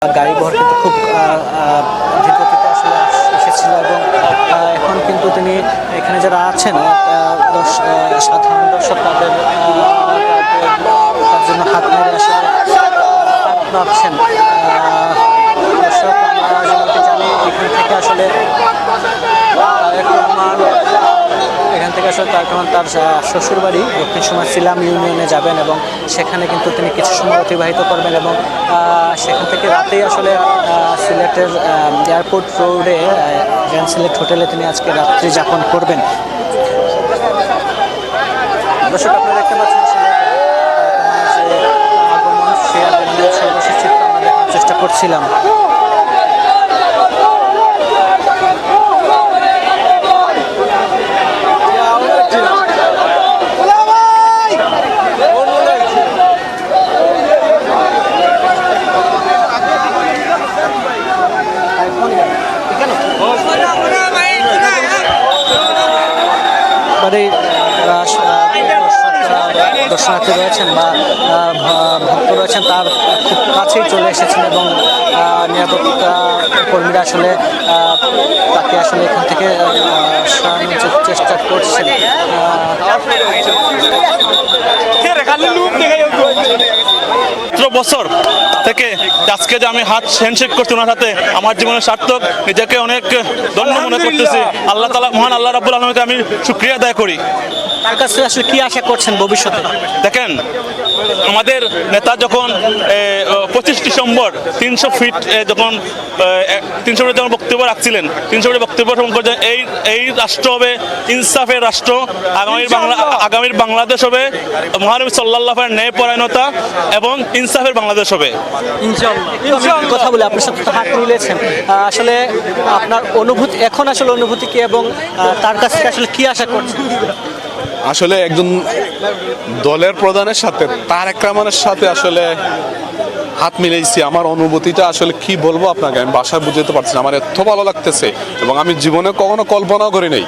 গাড়ি বহর কিন্তু খুব ধীরগতিতে আসলে এসেছিল এবং এখন কিন্তু তিনি এখানে যারা আছেন সাধারণ দর্শক তাদের তার জন্য হাত মেরে আসলে হাত নাড়ছেন। দর্শক আমরা যেমনটি জানি এখান থেকে আসলে এখান থেকে আসলে তার শ্বশুরবাড়ি দক্ষিণ সুরমা সিলাম ইউনিয়নে যাবেন এবং সেখানে কিন্তু তিনি কিছু সময় অতিবাহিত করবেন এবং সেখান থেকে রাতেই আসলে সিলেটের এয়ারপোর্ট রোডে গ্র্যান্ড সিলেট হোটেলে তিনি আজকে রাত্রি যাপন করবেন। দর্শক আপনারা দেখতে পাচ্ছেন আগমন সে আগমনের সর্বশেষ চিত্র আমরা দেখার চেষ্টা করছিলাম। দর্শনার্থী রয়েছেন বা ভক্ত রয়েছেন তার খুব কাছেই চলে এসেছেন এবং নিরাপত্তা কর্মীরা আসলে তাকে আসলে এখান থেকে সরানোর চেষ্টা করছেন। বছর থেকে আজকে যে আমি হাত হ্যান্ডশেক করছি ওনার সাথে আমার জীবনের সার্থক, নিজেকে অনেক ধন্য মনে করতেছি। আল্লাহ তাআলা মহান আল্লাহ রাব্বুল আলামিনকে আমি শুকরিয়া আদায় করি। তার কাছে আসলে কি আশা করছেন ভবিষ্যতে? দেখেন, আমাদের নেতা যখন 25 ডিসেম্বর 300 ফিট যখন বক্তব্য রাখছিলেন, 300 ফিটে বক্তব্য করছেন এই রাষ্ট্র হবে ইনসাফের রাষ্ট্র, আগামীর বাংলাদেশ হবে মহানবী সাল্লাল্লাহু আলাইহি ন্যায় পরায়ণতা এবং ইনসাফের বাংলাদেশ হবে ইনশাআল্লাহ। কথা বলে আপনার সাথে তো হাত মিলেছেন, আসলে আপনার অনুভূতি কি এবং তার কাছ থেকে আসলে কি আশা করছেন? আসলে একজন দলের প্রধানের সাথে তারেক রহমানের সাথে আসলে হাত মিলাইছি। আমার অনুভূতিটা আসলে কি বলবো আপনাকে, আমি ভাষায় বুঝাতে পারছি না। আমার এত ভালো লাগতেছে এবং আমি জীবনে কখনো কল্পনাও করি নাই।